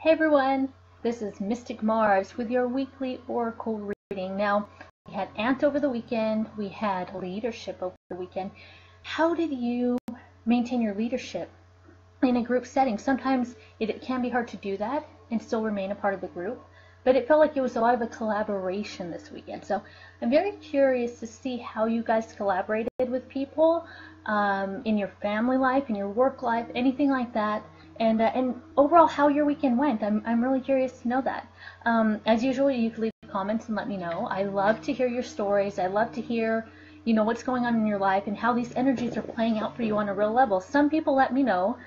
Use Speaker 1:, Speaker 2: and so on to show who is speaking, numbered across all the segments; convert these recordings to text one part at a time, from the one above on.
Speaker 1: Hey everyone, this is Mystic Mars with your weekly oracle reading. Now, we had Ant over the weekend, we had leadership over the weekend. How did you maintain your leadership in a group setting? Sometimes it can be hard to do that and still remain a part of the group, but it felt like it was a lot of a collaboration this weekend. So I'm very curious to see how you guys collaborated with people in your family life, in your work life, anything like that. And overall, how your weekend went. I'm really curious to know that. As usual, you can leave comments and let me know. I love to hear your stories. I love to hear, what's going on in your life and how these energies are playing out for you on a real level. Some people let me know,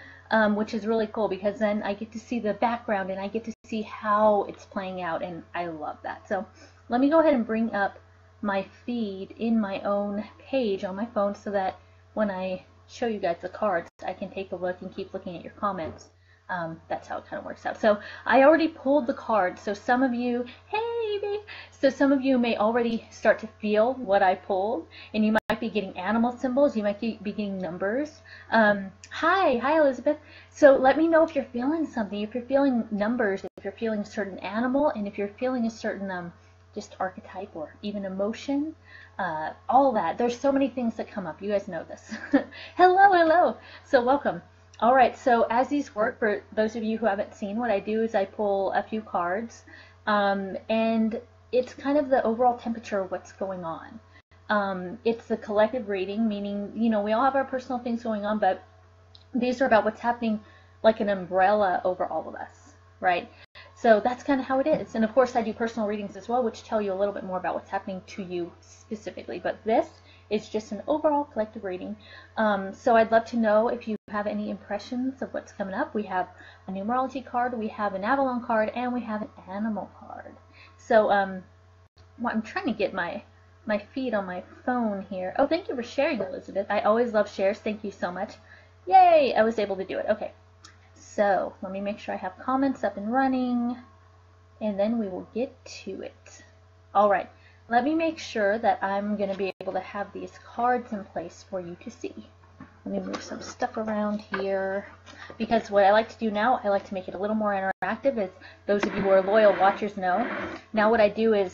Speaker 1: which is really cool because then I get to see the background and I get to see how it's playing out, and I love that. So let me go ahead and bring up my feed in my own page on my phone so that when I show you guys the cards, I can take a look and keep looking at your comments. That's how it kind of works out. So I already pulled the cards. So some of you, hey babe, so some of you may already start to feel what I pulled, and you might be getting animal symbols, you might be getting numbers. Hi Elizabeth. So let me know if you're feeling something, if you're feeling numbers, if you're feeling a certain animal, and if you're feeling a certain just archetype or even emotion. All that. There's so many things that come up. You guys know this. Hello. So welcome. All right. So as these work, for those of you who haven't seen, what I do is I pull a few cards, and it's kind of the overall temperature of what's going on. It's the collective reading, meaning, we all have our personal things going on, but these are about what's happening like an umbrella over all of us, right? So that's kind of how it is. And of course I do personal readings as well, which tell you a little bit more about what's happening to you specifically. But this is just an overall collective reading. So I'd love to know if you have any impressions of what's coming up. We have a numerology card, we have an Avalon card, and we have an animal card. So I'm trying to get my feed on my phone here. Oh, thank you for sharing, Elizabeth. I always love shares. Thank you so much. Yay, I was able to do it. Okay. So let me make sure I have comments up and running, and then we will get to it. All right, let me make sure that I'm going to be able to have these cards in place for you to see. Let me move some stuff around here, because what I like to do now, I like to make it a little more interactive, as those of you who are loyal watchers know. Now what I do is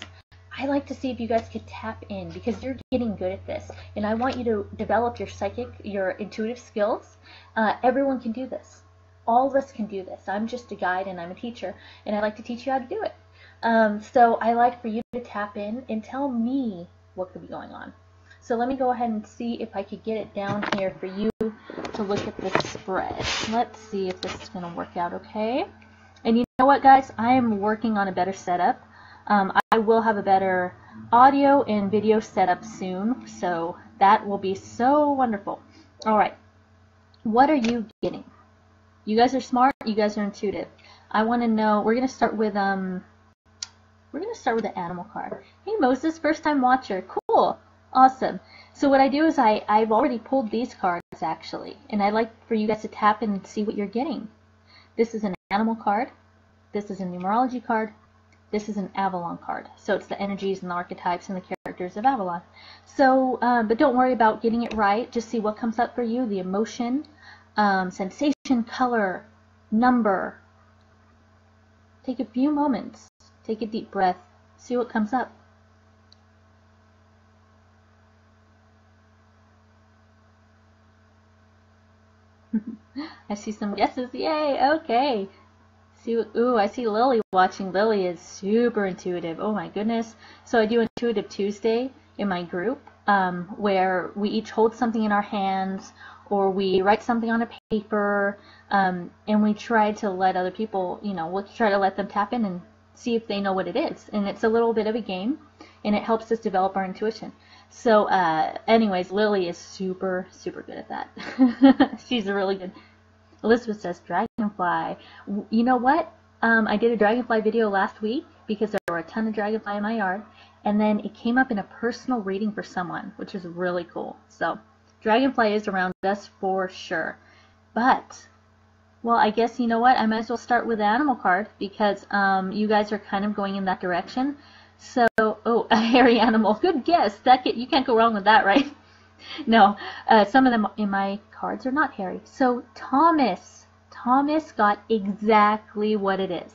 Speaker 1: I like to see if you guys could tap in, because you're getting good at this, and I want you to develop your psychic, your intuitive skills. Everyone can do this. All of us can do this. I'm just a guide and I'm a teacher, and I like to teach you how to do it. So I like for you to tap in and tell me what could be going on. So let me go ahead and see if I could get it down here for you to look at this spread. Let's see if this is going to work out okay. And you know what, guys? I am working on a better setup. I will have a better audio and video setup soon, so that will be so wonderful. All right. What are you getting? You guys are smart. You guys are intuitive. I want to know. We're gonna start with the animal card. Hey Moses, first time watcher. Cool, awesome. So what I do is I've already pulled these cards actually, and I like for you guys to tap in and see what you're getting. This is an animal card. This is a numerology card. This is an Avalon card. So it's the energies and the archetypes and the characters of Avalon. So, but don't worry about getting it right. Just see what comes up for you. The emotion. Sensation, color, number. Take a few moments. Take a deep breath. See what comes up. I see some guesses. Yay! Okay. See what? Ooh, I see Lily watching. Lily is super intuitive. Oh my goodness. So I do Intuitive Tuesday in my group, where we each hold something in our hands, or we write something on a paper, and we try to let other people, we'll try to let them tap in and see if they know what it is. And it's a little bit of a game, and it helps us develop our intuition. So anyways, Lily is super, super good at that. She's really good. Elizabeth says, dragonfly. You know what? I did a dragonfly video last week because there were a ton of dragonfly in my yard, and then it came up in a personal reading for someone, which is really cool. So dragonfly is around us for sure. But, well, I guess, you know what? I might as well start with the animal card, because you guys are kind of going in that direction. So, oh, a hairy animal. Good guess. You can't go wrong with that, right? No, some of them in my cards are not hairy. So Thomas Thomas got exactly what it is.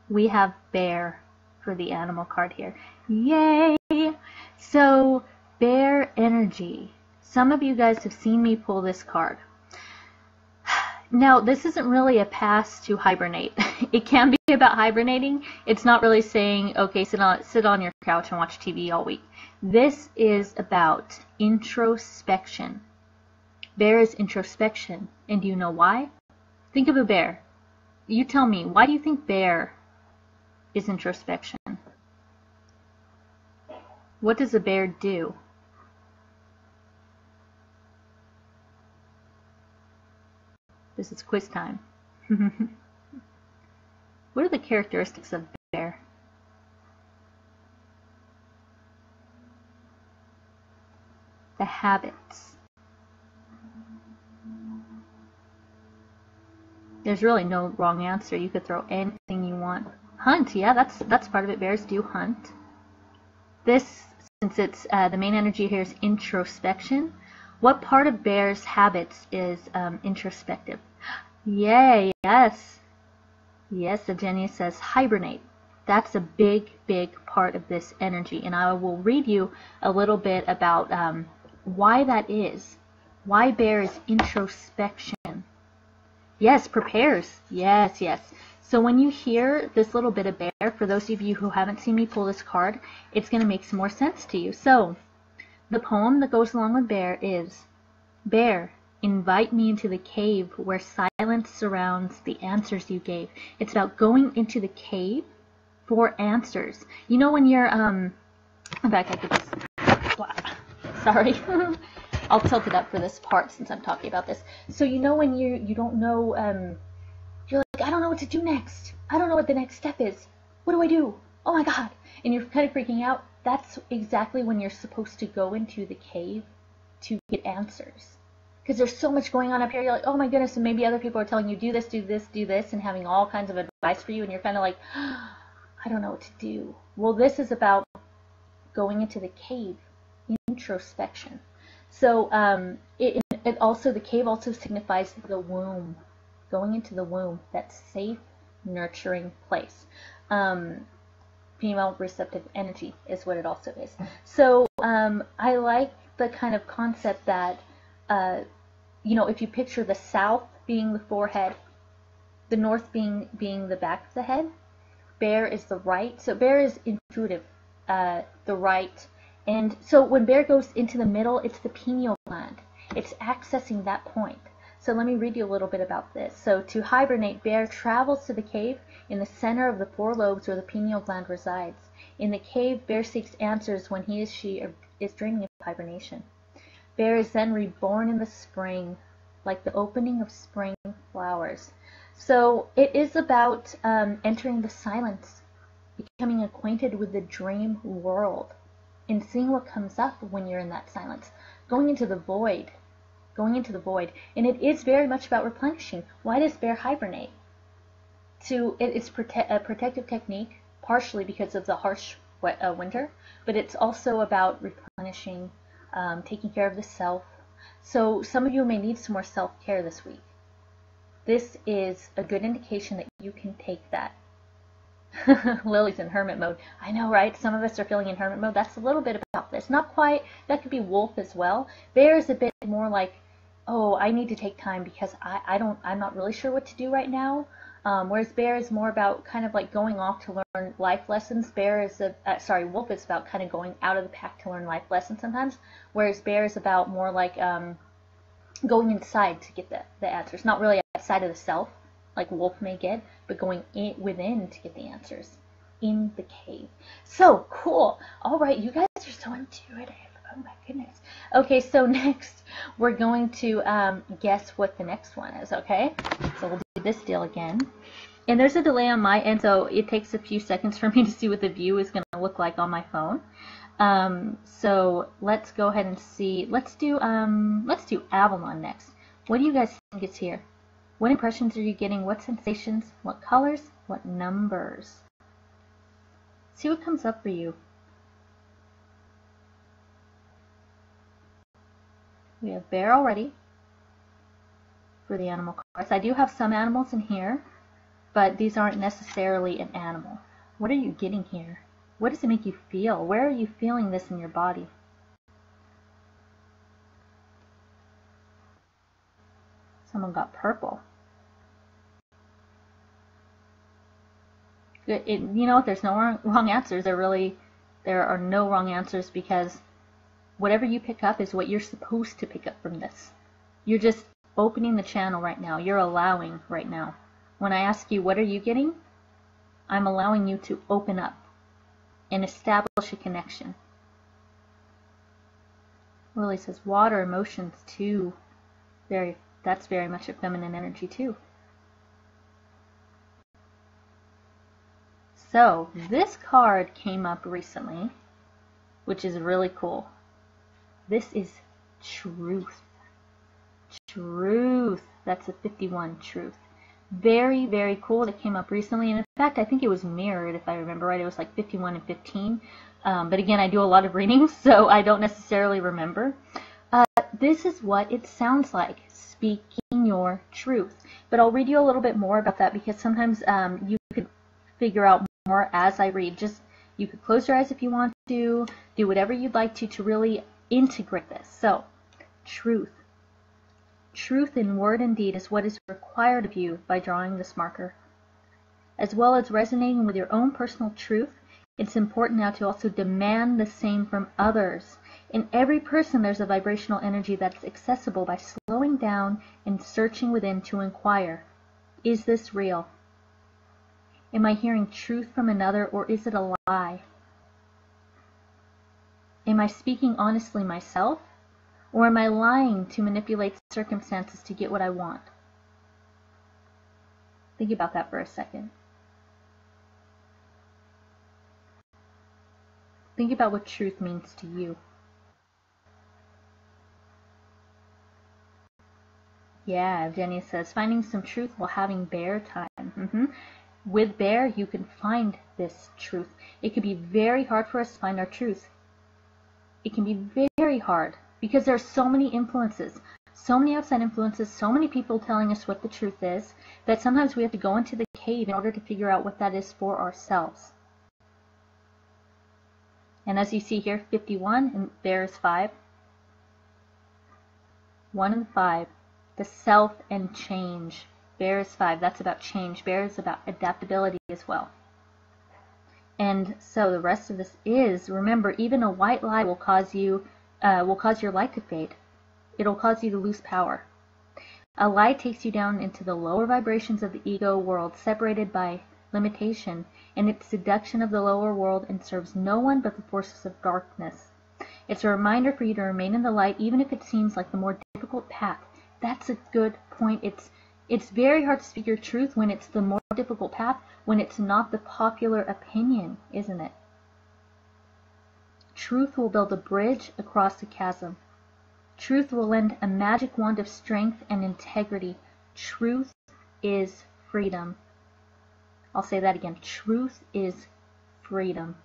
Speaker 1: We have bear for the animal card here. Yay! So, bear energy. Some of you guys have seen me pull this card. Now, this isn't really a pass to hibernate. It can be about hibernating. It's not really saying, okay, sit on your couch and watch TV all week. This is about introspection. Bear is introspection. And do you know why? Think of a bear. You tell me, why do you think bear is introspection? What does a bear do? This is quiz time. What are the characteristics of bear? The habits. There's really no wrong answer. You could throw anything you want. Hunt, yeah, that's part of it. Bears do hunt. This, since it's the main energy here is introspection. What part of bear's habits is introspective? Yay, yes. Yes, Evgenia says hibernate. That's a big, big part of this energy. And I will read you a little bit about why that is. Why bear is introspection. Yes, prepares. Yes, yes. So when you hear this little bit of bear, for those of you who haven't seen me pull this card, it's going to make some more sense to you. So the poem that goes along with bear is, Bear, invite me into the cave where silence surrounds the answers you gave. It's about going into the cave for answers. You know when you're, in fact, I could just, sorry. I'll tilt it up for this part since I'm talking about this. So you know when you don't know, you're like, I don't know what to do next. I don't know what the next step is. What do I do? Oh my God. And you're kind of freaking out. That's exactly when you're supposed to go into the cave to get answers. Because there's so much going on up here. You're like, oh my goodness, and maybe other people are telling you, do this, do this, do this, and having all kinds of advice for you, and you're kind of like, I don't know what to do. Well, this is about going into the cave, introspection. So it also, the cave also signifies the womb, going into the womb, that safe, nurturing place. Female receptive energy is what it also is. So I like the kind of concept that, you know, if you picture the south being the forehead, the north being the back of the head, bear is the right. So bear is intuitive, the right. And so when bear goes into the middle, it's the pineal gland. It's accessing that point. So let me read you a little bit about this. So to hibernate, bear travels to the cave in the center of the four lobes where the pineal gland resides. In the cave, bear seeks answers when he or she is dreaming of hibernation. Bear is then reborn in the spring, like the opening of spring flowers. So it is about entering the silence, becoming acquainted with the dream world, and seeing what comes up when you're in that silence, going into the void. And it is very much about replenishing. Why does bear hibernate? It's a protective technique, partially because of the harsh winter, but it's also about replenishing, taking care of the self. So some of you may need some more self-care this week. This is a good indication that you can take that. Lily's in hermit mode. I know, right? Some of us are feeling in hermit mode. That's a little bit about this. Not quite. That could be wolf as well. Bear is a bit more like, oh, I need to take time because I'm not really sure what to do right now. Whereas bear is more about kind of like going off to learn life lessons. Wolf is about kind of going out of the pack to learn life lessons sometimes. Whereas bear is about more like going inside to get the answers. Not really outside of the self, like wolf may get, but going within to get the answers in the cave. So cool. All right, you guys are so intuitive. Oh my goodness. Okay, so next we're going to guess what the next one is, okay? So we'll do this deal again. And there's a delay on my end, so it takes a few seconds for me to see what the view is going to look like on my phone. So let's go ahead and see. Let's do Avalon next. What do you guys think is here? What impressions are you getting? What sensations? What colors? What numbers? See what comes up for you. We have bear already. for the animal cards. I do have some animals in here, but these aren't necessarily an animal. What are you getting here? What does it make you feel? Where are you feeling this in your body? Someone got purple. You know, there's no wrong answers. There are no wrong answers, because whatever you pick up is what you're supposed to pick up from this. You're just opening the channel right now. You're allowing right now. When I ask you, what are you getting? I'm allowing you to open up and establish a connection. Willie says, water, emotions too. That's very much a feminine energy too. So this card came up recently, which is really cool. This is truth. Truth. That's a 51, truth. Very, very cool. That came up recently. And in fact, I think it was mirrored, if I remember right. It was like 51 and 15. But again, I do a lot of readings, so I don't necessarily remember. This is what it sounds like, speaking your truth. But I'll read you a little bit more about that, because sometimes you could figure out more as I read. You could close your eyes if you want to, do whatever you'd like to really integrate this. So, truth. Truth in word and deed is what is required of you by drawing this marker. As well as resonating with your own personal truth, it's important now to also demand the same from others. In every person, there's a vibrational energy that's accessible by slowing down and searching within to inquire, is this real? Am I hearing truth from another, or is it a lie? Am I speaking honestly myself? Or am I lying to manipulate circumstances to get what I want? Think about that for a second. Think about what truth means to you. Yeah, Jenny says, finding some truth while having bear time. With bear, you can find this truth. It can be very hard for us to find our truth. It can be very hard, because there are so many influences, so many outside influences, so many people telling us what the truth is, that sometimes we have to go into the cave in order to figure out what that is for ourselves. And as you see here, 51, and there is 5. 1 and 5. The self and change. Bear is 5. That's about change. Bear is about adaptability as well. And so the rest of this is, remember, even a white lie will cause your light to fade. It'll cause you to lose power. A lie takes you down into the lower vibrations of the ego world, separated by limitation, and its seduction of the lower world, and serves no one but the forces of darkness. It's a reminder for you to remain in the light, even if it seems like the more difficult path. That's a good point. It's very hard to speak your truth when it's the more difficult path, when it's not the popular opinion, isn't it? Truth will build a bridge across the chasm. Truth will lend a magic wand of strength and integrity. Truth is freedom. I'll say that again. Truth is freedom.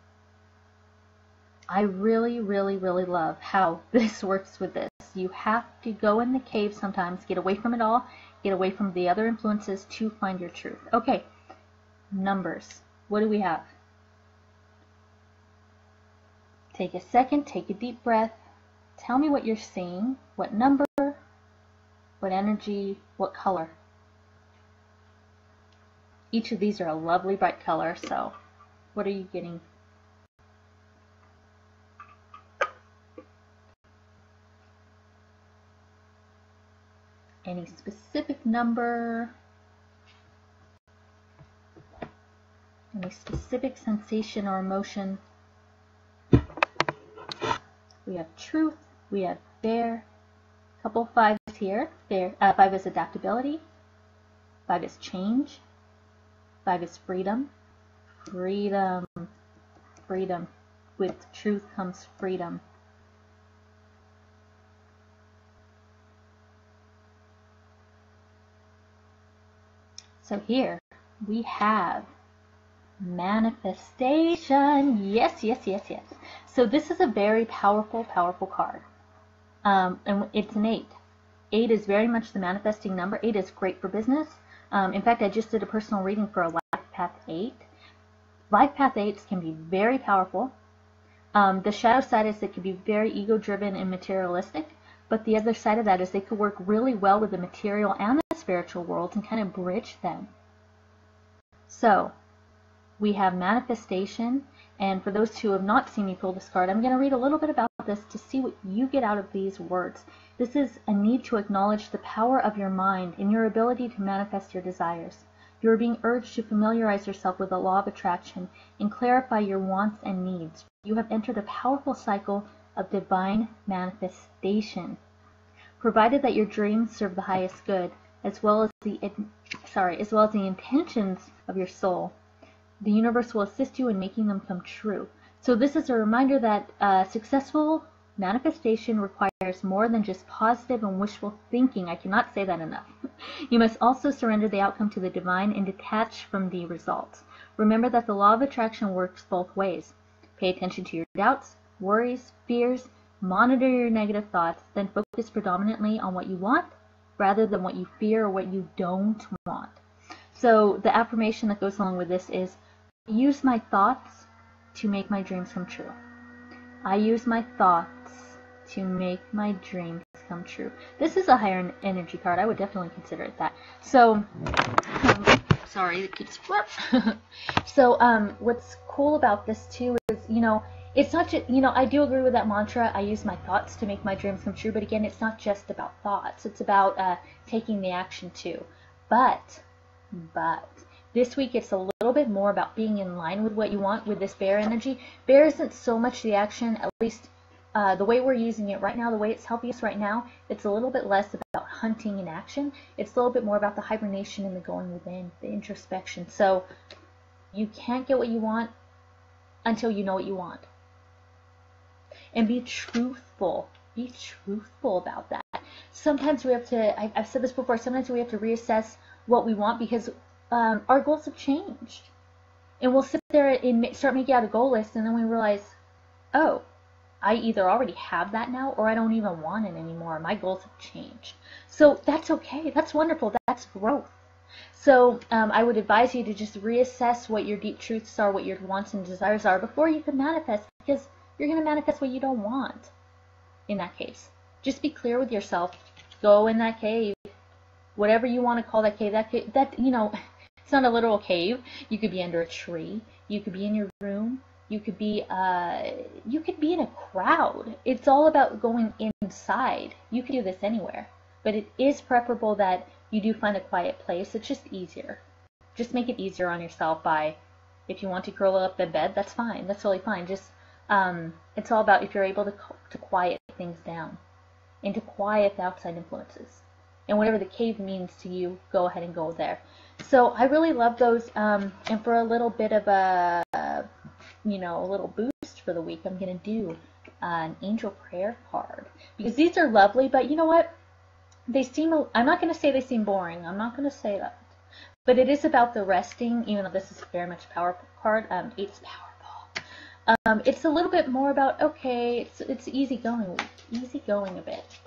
Speaker 1: I really, really, really love how this works with this. You have to go in the cave sometimes, get away from it all, get away from the other influences to find your truth. Okay, numbers. What do we have? Take a second, take a deep breath. Tell me what you're seeing, what number, what energy, what color. Each of these are a lovely bright color, so what are you getting? Any specific number? Any specific sensation or emotion? We have truth, we have bear, couple 5s here. Bear, 5 is adaptability, 5 is change, 5 is freedom. Freedom. Freedom. With truth comes freedom. So here we have manifestation. Yes, yes, yes, yes. So this is a very powerful, powerful card. And it's an 8. 8 is very much the manifesting number. 8 is great for business. In fact, I just did a personal reading for a Life Path 8. Life Path 8s can be very powerful. The shadow side is it can be very ego-driven and materialistic, but the other side of that is they could work really well with the material and the spiritual worlds and kind of bridge them. So, we have manifestation, and for those who have not seen me pull this card, I'm going to read a little bit about this to see what you get out of these words. This is a need to acknowledge the power of your mind and your ability to manifest your desires. You are being urged to familiarize yourself with the law of attraction and clarify your wants and needs. You have entered a powerful cycle of divine manifestation. Provided that your dreams serve the highest good, as well as the intentions of your soul, the universe will assist you in making them come true. So this is a reminder that successful manifestation requires more than just positive and wishful thinking. I cannot say that enough. You must also surrender the outcome to the divine and detach from the results. Remember that the law of attraction works both ways. Pay attention to your doubts, worries, fears, monitor your negative thoughts, then focus predominantly on what you want rather than what you fear or what you don't want. So the affirmation that goes along with this is, use my thoughts to make my dreams come true. I use my thoughts to make my dreams come true. This is a higher energy card. I would definitely consider it that. So, sorry, it keeps So, what's cool about this too is, it's not just, I do agree with that mantra, I use my thoughts to make my dreams come true, but again, it's not just about thoughts. It's about taking the action too. But, this week it's a little bit more about being in line with what you want with this bear energy. Bear isn't so much the action, at least the way we're using it right now, the way it's helping us right now, it's a little bit less about hunting and action. It's a little bit more about the hibernation and the going within, the introspection. So you can't get what you want until you know what you want. And be truthful. Be truthful about that. Sometimes we have to, I've said this before, sometimes we have to reassess what we want because our goals have changed. And we'll sit there and start making out a goal list, and then we realize, oh, I either already have that now or I don't even want it anymore. My goals have changed. So that's okay. That's wonderful. That's growth. So I would advise you to just reassess what your deep truths are, what your wants and desires are before you can manifest, because you're going to manifest what you don't want in that case. Just be clear with yourself. Go in that cave. Whatever you want to call that cave, that it's not a literal cave. You could be under a tree. You could be in your room. You could be in a crowd. It's all about going inside. You can do this anywhere, but it is preferable that you do find a quiet place. It's just easier. Just make it easier on yourself by, if you want to curl up in bed, that's fine. That's totally fine. Just it's all about if you're able to quiet things down and to quiet the outside influences. And whatever the cave means to you, go ahead and go there. So I really love those. And for a little bit of a little boost for the week, I'm going to do an angel prayer card. Because these are lovely, but you know what? They seem, I'm not going to say they seem boring. I'm not going to say that. But it is about the resting, even though this is very much a powerful card. It's powerful. It's a little bit more about, okay, it's easygoing a bit.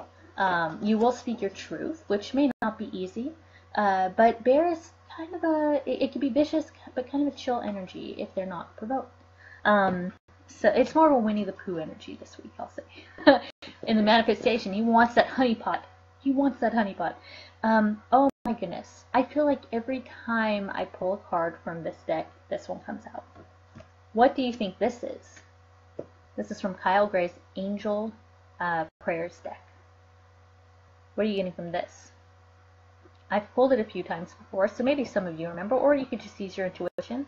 Speaker 1: You will speak your truth, which may not be easy. But bear is kind of it can be vicious, but kind of a chill energy if they're not provoked. So it's more of a Winnie the Pooh energy this week, I'll say. In the manifestation, he wants that honeypot. Oh my goodness. I feel like every time I pull a card from this deck, this one comes out. What do you think this is? This is from Kyle Gray's Angel Prayers deck. What are you getting from this? I've pulled it a few times before, so maybe some of you remember, or you could just use your intuition.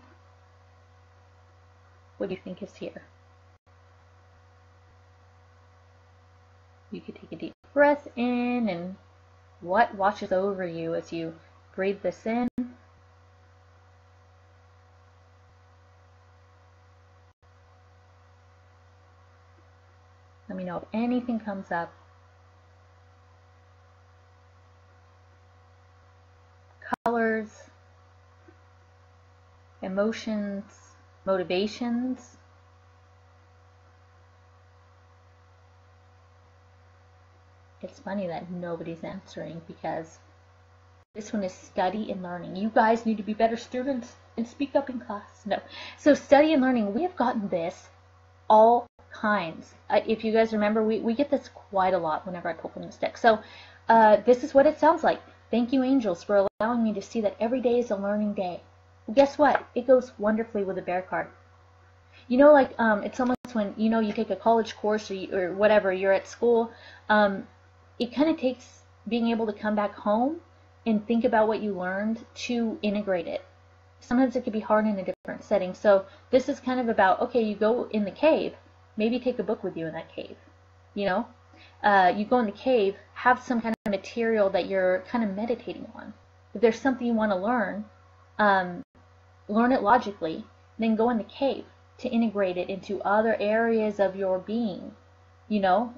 Speaker 1: What do you think is here? You could take a deep breath in, and what washes over you as you breathe this in? Let me know if anything comes up. Colors, emotions, motivations. It's funny that nobody's answering because this one is study and learning. You guys need to be better students and speak up in class. No. So study and learning, we have gotten this all kinds. If you guys remember, we get this quite a lot whenever I pull from this deck. So this is what it sounds like. Thank you, angels, for allowing me to see that every day is a learning day. Well, guess what? It goes wonderfully with a bear card. You know, like it's almost when, you know, you take a college course or whatever, you're at school, it kind of takes being able to come back home and think about what you learned to integrate it. Sometimes it could be hard in a different setting. So this is kind of about, okay, you go in the cave, maybe take a book with you in that cave, you know? You go in the cave, have some kind of material that you're kind of meditating on. If there's something you want to learn it logically, then go in the cave to integrate it into other areas of your being, you know?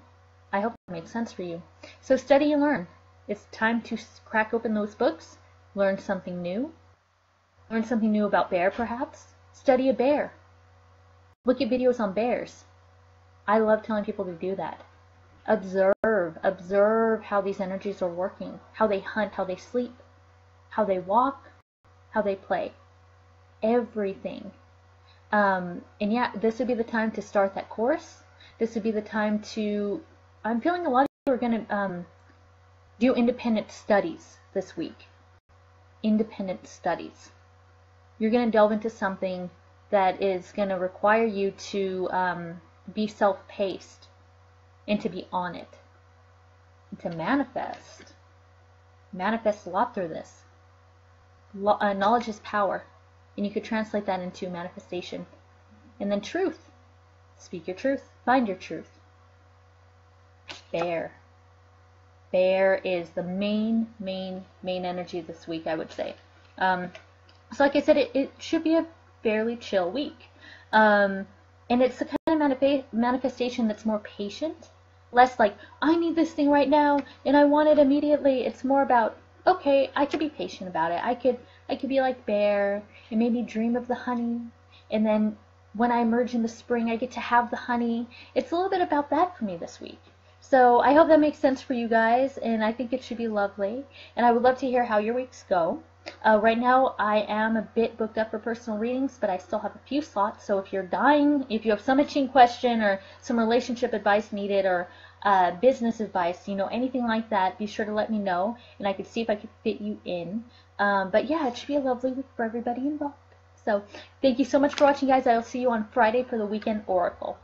Speaker 1: I hope it makes sense for you. So study and learn. It's time to crack open those books, learn something new. Learn something new about bear, perhaps. Study a bear. Look at videos on bears. I love telling people to do that. Observe how these energies are working, how they hunt, how they sleep, how they walk, how they play. Everything. And yeah, this would be the time to start that course. This would be the time to, I'm feeling a lot of you are going to do independent studies this week. Independent studies. You're going to delve into something that is going to require you to be self-paced and to be on it. And to manifest. Manifest a lot through this. Knowledge is power. And you could translate that into manifestation. And then truth. Speak your truth. Find your truth. Bear. Bear is the main energy this week, I would say. So like I said, it should be a fairly chill week. And it's the kind of manifestation that's more patient. Less like, I need this thing right now, and I want it immediately. It's more about, okay, I could be patient about it. I could be like bear, and maybe dream of the honey. And then when I emerge in the spring, I get to have the honey. It's a little bit about that for me this week. So I hope that makes sense for you guys, and I think it should be lovely. And I would love to hear how your weeks go. Right now, I am a bit booked up for personal readings, but I still have a few slots. So if you're dying, if you have some itching question or some relationship advice needed or business advice, you know, anything like that, be sure to let me know, and I could see if I could fit you in. But yeah, it should be a lovely week for everybody involved. So thank you so much for watching, guys. I'll see you on Friday for the Weekend Oracle.